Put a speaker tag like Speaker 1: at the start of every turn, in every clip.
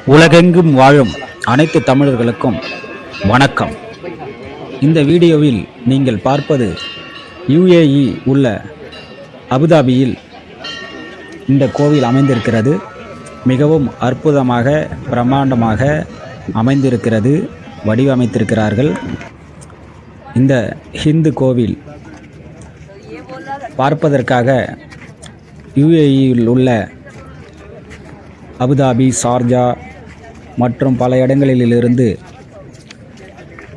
Speaker 1: உலகெங்கும் வாழும் அனைத்து தமிழர்களுக்கும் வணக்கம். இந்த வீடியோவில் நீங்கள் பார்ப்பது யுஏஇ உள்ள அபுதாபியில் இந்த கோவில் அமைந்திருக்கிறது. மிகவும் அற்புதமாக பிரம்மாண்டமாக அமைந்திருக்கிறது, வடிவமைத்திருக்கிறார்கள். இந்த ஹிந்து கோவில் பார்ப்பதற்காக யுஏஇயில் உள்ள அபுதாபி, ஷார்ஜா மற்றும் பல இடங்களிலிருந்து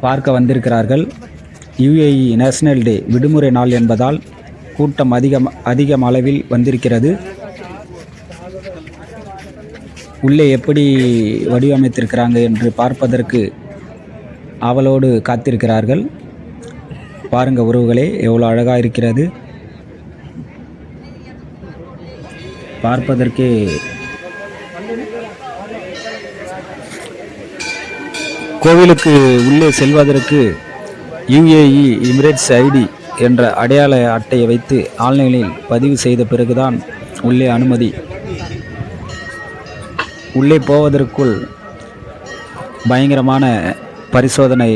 Speaker 1: பார்க்க வந்திருக்கிறார்கள். யுஏஇ நேஷனல் டே விடுமுறை நாள் என்பதால் கூட்டம் அதிக அளவில் வந்திருக்கிறது. உள்ளே எப்படி வடிவமைத்திருக்கிறாங்க என்று பார்ப்பதற்கு ஆவலோடு காத்திருக்கிறார்கள். பாருங்க உறவுகளே, எவ்வளோ அழகாக இருக்கிறது. பார்ப்பதற்கே கோவிலுக்கு உள்ளே செல்வதற்கு யுஏஇ எமிரேட்ஸ் ஐடி என்ற அடையாள அட்டையை வைத்து ஆன்லைனில் பதிவு செய்த பிறகுதான் உள்ளே அனுமதி. உள்ளே போவதற்குள் பயங்கரமான பரிசோதனை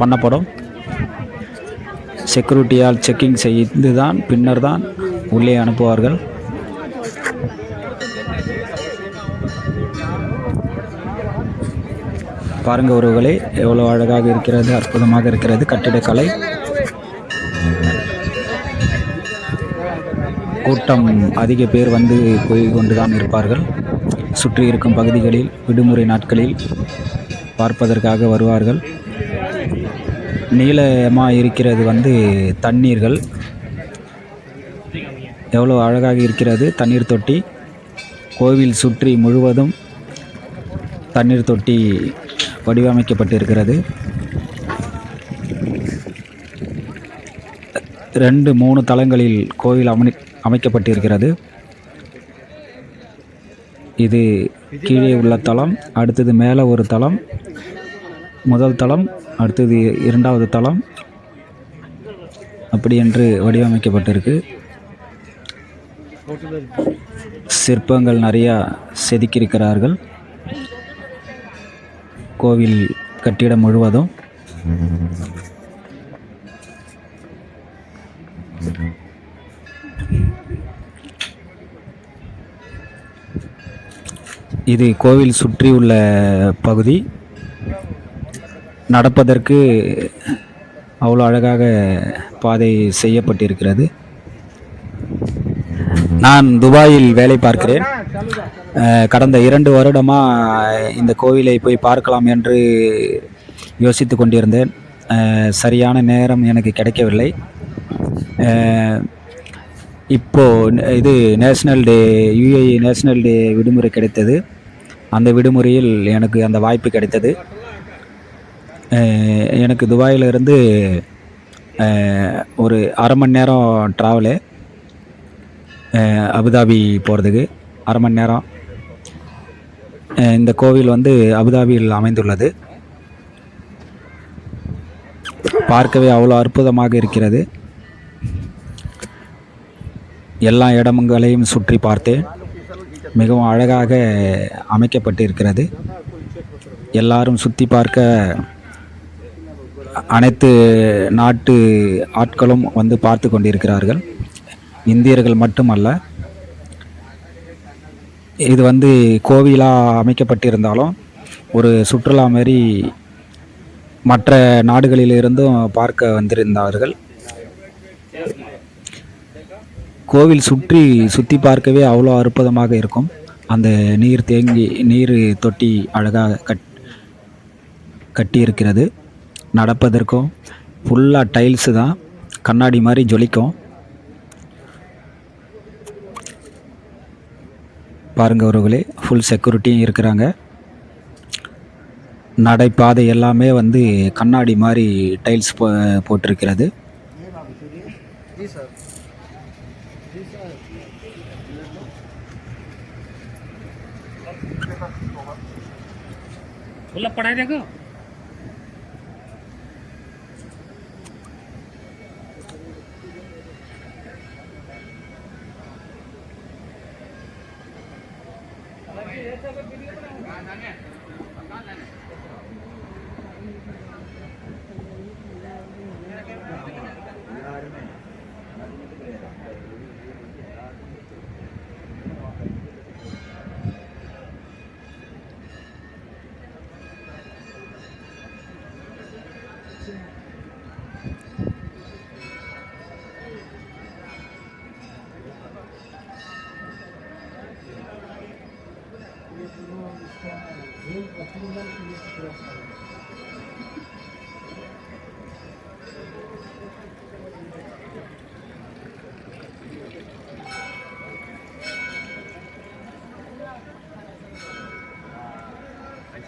Speaker 1: பண்ணப்படும். செக்யூரிட்டியால் செக்கிங் செய்து தான் பின்னர் தான் உள்ளே அனுப்புவார்கள். பாருங்க உறவுகளே, எவ்வளோ அழகாக இருக்கிறது, அற்புதமாக இருக்கிறது கட்டிடக்கலை. கூட்டம் அதிக பேர் வந்து போய் கொண்டுதான் இருப்பார்கள். சுற்றி இருக்கும் பகுதிகளில் விடுமுறை நாட்களில் பார்ப்பதற்காக வருவார்கள். நீளமாக இருக்கிறது தண்ணீர்கள், எவ்வளோ அழகாக இருக்கிறது. தண்ணீர் தொட்டி, கோவில் சுற்றி முழுவதும் தண்ணீர் தொட்டி வடிவமைக்கப்பட்டிருக்கிறது. 2-3 தளங்களில் கோவில் அமைக்கப்பட்டிருக்கிறது. இது கீழே உள்ள தளம், அடுத்தது மேலே ஒரு தளம், முதல் தளம், அடுத்தது 2வது தளம், அப்படி என்று வடிவமைக்கப்பட்டிருக்கு. சிற்பங்கள் நிறையா செதுக்கியிருக்கிறார்கள் கோவில் கட்டிடம் முழுவதும். இது கோவில் சுற்றி உள்ள பகுதி. நடப்பதற்கு அவ்வளோ அழகாக பாதை செய்யப்பட்டிருக்கிறது. நான் துபாயில் வேலை பார்க்கிறேன். கடந்த 2 வருடமாக இந்த கோவிலை போய் பார்க்கலாம் என்று யோசித்து கொண்டிருந்தேன். சரியான நேரம் எனக்கு கிடைக்கவில்லை. இப்போது இது நேஷ்னல் டே, யுஏஇ நேஷ்னல் டே விடுமுறை கிடைத்தது. அந்த விடுமுறையில் எனக்கு அந்த வாய்ப்பு கிடைத்தது. எனக்கு துபாயிலிருந்து ஒரு அரை மணி நேரம் ட்ராவலு அபுதாபி போகிறதுக்கு, அரை மணி நேரம். இந்த கோவில் அபுதாபியில் அமைந்துள்ளது. பார்க்கவே அவ்வளோ அற்புதமாக இருக்கிறது. எல்லா இடங்களையும் சுற்றி பார்த்தேன். மிகவும் அழகாக அமைக்கப்பட்டிருக்கிறது. எல்லாரும் சுற்றி பார்க்க அனைத்து நாட்டு ஆட்களும் பார்த்து கொண்டிருக்கிறார்கள். இந்தியர்கள் மட்டுமல்ல. இது கோவிலாக அமைக்கப்பட்டிருந்தாலும் ஒரு சுற்றுலா மாதிரி மற்ற நாடுகளிலிருந்தும் பார்க்க வந்திருந்தார்கள். கோவில் சுற்றி பார்க்கவே அவ்வளோ அற்புதமாக இருக்கும். அந்த நீர் தொட்டி அழகாக கட்டி இருக்கிறது. நடப்பதற்கும் ஃபுல்லாக டைல்ஸு தான், கண்ணாடி மாதிரி ஜொலிக்கும். பாருங்க உறவுகளே, ஃபுல் செக்யூரிட்டியும் இருக்கிறாங்க. நடைபாதை எல்லாமே கண்ணாடி மாதிரி டைல்ஸ் போட்டிருக்கிறது.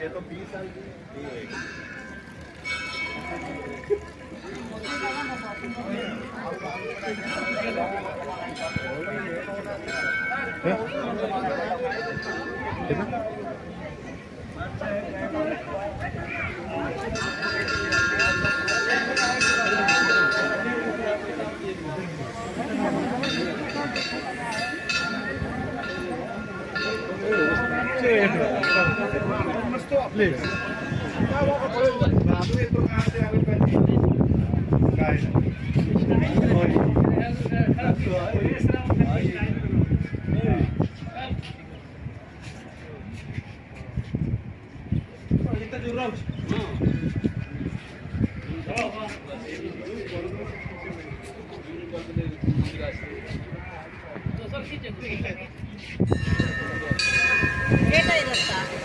Speaker 2: तो 20 साल की
Speaker 3: ಏನಾಯ್ತು